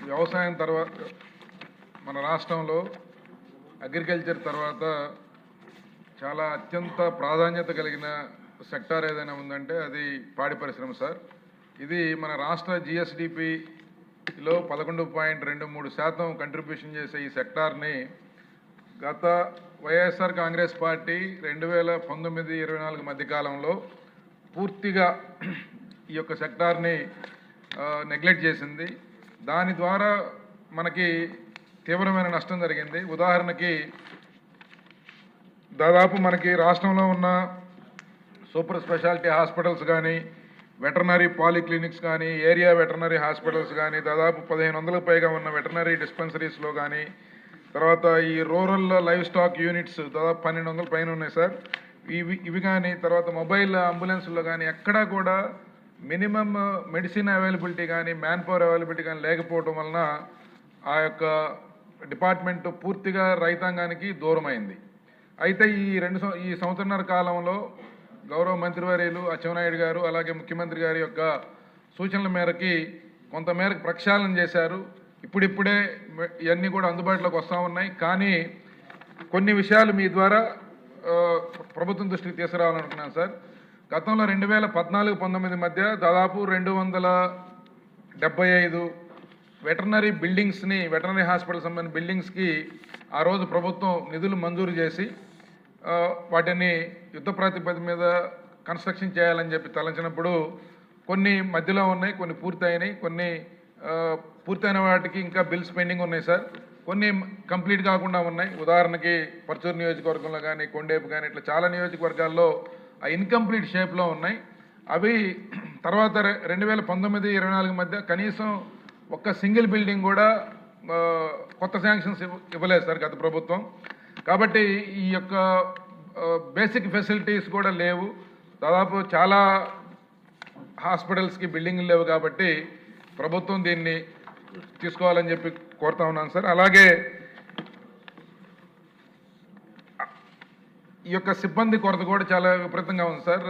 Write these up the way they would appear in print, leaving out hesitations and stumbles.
వ్యవసాయం తర్వాత మన రాష్ట్రంలో అగ్రికల్చర్ తర్వాత చాలా అత్యంత ప్రాధాన్యత కలిగిన సెక్టార్ ఏదైనా ఉందంటే అది పాడి పరిశ్రమ సార్. ఇది మన రాష్ట్ర జిఎస్డిపిలో 11.23% కంట్రిబ్యూషన్ చేసే ఈ సెక్టార్ని గత వైఎస్ఆర్ కాంగ్రెస్ పార్టీ 2019-24 మధ్యకాలంలో పూర్తిగా ఈ యొక్క సెక్టార్ని నెగ్లెక్ట్ చేసింది. దాని ద్వారా మనకి తీవ్రమైన నష్టం జరిగింది. ఉదాహరణకి దాదాపు మనకి రాష్ట్రంలో ఉన్న సూపర్ స్పెషాలిటీ హాస్పిటల్స్ కానీ, వెటర్నరీ పాలిక్లినిక్స్ కానీ, ఏరియా వెటర్నరీ హాస్పిటల్స్ కానీ, దాదాపు 1500కు పైగా ఉన్న వెటర్నరీ డిస్పెన్సరీస్లో కానీ, తర్వాత ఈ రూరల్ లైవ్ స్టాక్ యూనిట్స్ దాదాపు 1200 పైన ఉన్నాయి సార్. ఇవి కానీ, తర్వాత మొబైల్ అంబులెన్స్లో కానీ ఎక్కడా కూడా మినిమం మెడిసిన్ అవైలబిలిటీ కానీ, మ్యాన్ పవర్ అవైలబిలిటీ కానీ లేకపోవడం వలన ఆ యొక్క డిపార్ట్మెంట్ పూర్తిగా రైతాంగానికి దూరమైంది. అయితే ఈ సంవత్సరన్నర కాలంలో గౌరవ మంత్రివర్యులు అచ్చెన్నాయుడు గారు అలాగే ముఖ్యమంత్రి గారి యొక్క సూచనల మేరకి కొంతమేరకు ప్రక్షాళన చేశారు. ఇప్పుడిప్పుడే ఇవన్నీ కూడా అందుబాటులోకి వస్తూ ఉన్నాయి. కానీ కొన్ని విషయాలు మీ ద్వారా ప్రభుత్వం దృష్టికి తీసుకురావాలనుకున్నాను సార్. గతంలో 2014-19 మధ్య దాదాపు 275 వెటర్నరీ బిల్డింగ్స్ని, వెటర్నరీ హాస్పిటల్ సంబంధించిన బిల్డింగ్స్కి ఆ రోజు ప్రభుత్వం నిధులు మంజూరు చేసి వాటిని యుద్ధ ప్రాతిపదిక మీద కన్స్ట్రక్షన్ చేయాలని చెప్పి తలంచినప్పుడు కొన్ని మధ్యలో ఉన్నాయి, కొన్ని పూర్తయినాయి, కొన్ని పూర్తయిన వాటికి ఇంకా బిల్స్ పెండింగ్ ఉన్నాయి సార్. కొన్ని కంప్లీట్ కాకుండా ఉన్నాయి. ఉదాహరణకి పర్చూరు నియోజకవర్గంలో కానీ, కొండేపు కానీ, ఇట్లా చాలా నియోజకవర్గాల్లో ఆ ఇన్కంప్లీట్ షేప్లో ఉన్నాయి. అవి తర్వాత 2019-24 మధ్య కనీసం ఒక్క సింగిల్ బిల్డింగ్ కూడా కొత్త శాంక్షన్స్ ఇవ్వలేదు సార్ గత ప్రభుత్వం. కాబట్టి ఈ యొక్క బేసిక్ ఫెసిలిటీస్ కూడా లేవు. దాదాపు చాలా హాస్పిటల్స్కి బిల్డింగ్లు లేవు. కాబట్టి ప్రభుత్వం దీన్ని తీసుకోవాలని చెప్పి కోరుతా ఉన్నాను సార్. అలాగే ఈ యొక్క సిబ్బంది కొరత కూడా చాలా విపరీతంగా ఉంది సార్.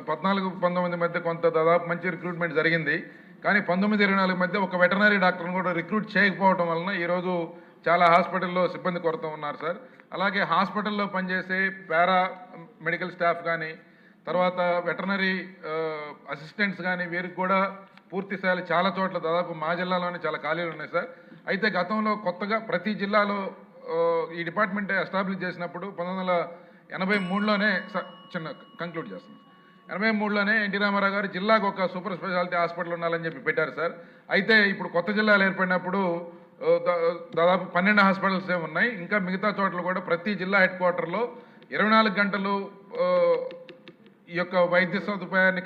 14-19 మధ్య కొంత దాదాపు మంచి రిక్రూట్మెంట్ జరిగింది. కానీ 19-24 మధ్య ఒక వెటర్నరీ డాక్టర్ని కూడా రిక్రూట్ చేయకపోవడం వలన ఈరోజు చాలా హాస్పిటల్లో సిబ్బంది కొరత ఉన్నారు సార్. అలాగే హాస్పిటల్లో పనిచేసే పారా మెడికల్ స్టాఫ్ కానీ, తర్వాత వెటర్నరీ అసిస్టెంట్స్ కానీ వీరికి కూడా పూర్తి స్థాయిలో చాలా చోట్ల దాదాపు మా జిల్లాలోనే చాలా ఖాళీలు ఉన్నాయి సార్. అయితే గతంలో కొత్తగా ప్రతి జిల్లాలో ఈ డిపార్ట్మెంట్ ఎస్టాబ్లిష్ చేసినప్పుడు 1983లోనే చిన్న కంక్లూడ్ చేస్తున్నాం. 83లోనే ఎన్టీ రామారావు గారు జిల్లాకు ఒక సూపర్ స్పెషాలిటీ హాస్పిటల్ ఉండాలని చెప్పి పెట్టారు సార్. అయితే ఇప్పుడు కొత్త జిల్లాలు ఏర్పడినప్పుడు దాదాపు 12 హాస్పిటల్స్ ఉన్నాయి. ఇంకా మిగతా చోట్ల కూడా ప్రతి జిల్లా హెడ్ క్వార్టర్లో 24 గంటలు ఈ యొక్క వైద్య సదుపాయాన్ని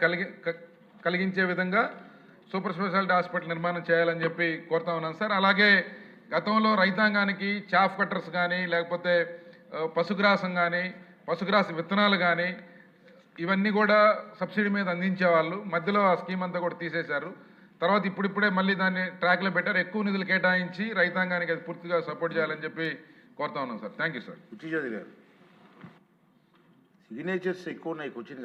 కలిగించే విధంగా సూపర్ స్పెషాలిటీ హాస్పిటల్ నిర్మాణం చేయాలని చెప్పి కోరుతా ఉన్నాను సార్. అలాగే గతంలో రైతాంగానికి చాఫ్ కట్టర్స్ కానీ, లేకపోతే పశుగ్రాసం కానీ, పశుగ్రాస విత్తనాలు కానీ ఇవన్నీ కూడా సబ్సిడీ మీద అందించేవాళ్ళు. మధ్యలో ఆ స్కీమ్ అంతా కూడా తీసేశారు. తర్వాత ఇప్పుడిప్పుడే మళ్ళీ దాన్ని ట్రాక్లో పెట్టారు. ఎక్కువ నిధులు కేటాయించి రైతాంగానికి అది పూర్తిగా సపోర్ట్ చేయాలని చెప్పి కోరుతా ఉన్నాం సార్. Thank you sir. గారు సిగ్నేచర్స్ ఎక్కువ ఉన్నాయి క్వశ్చన్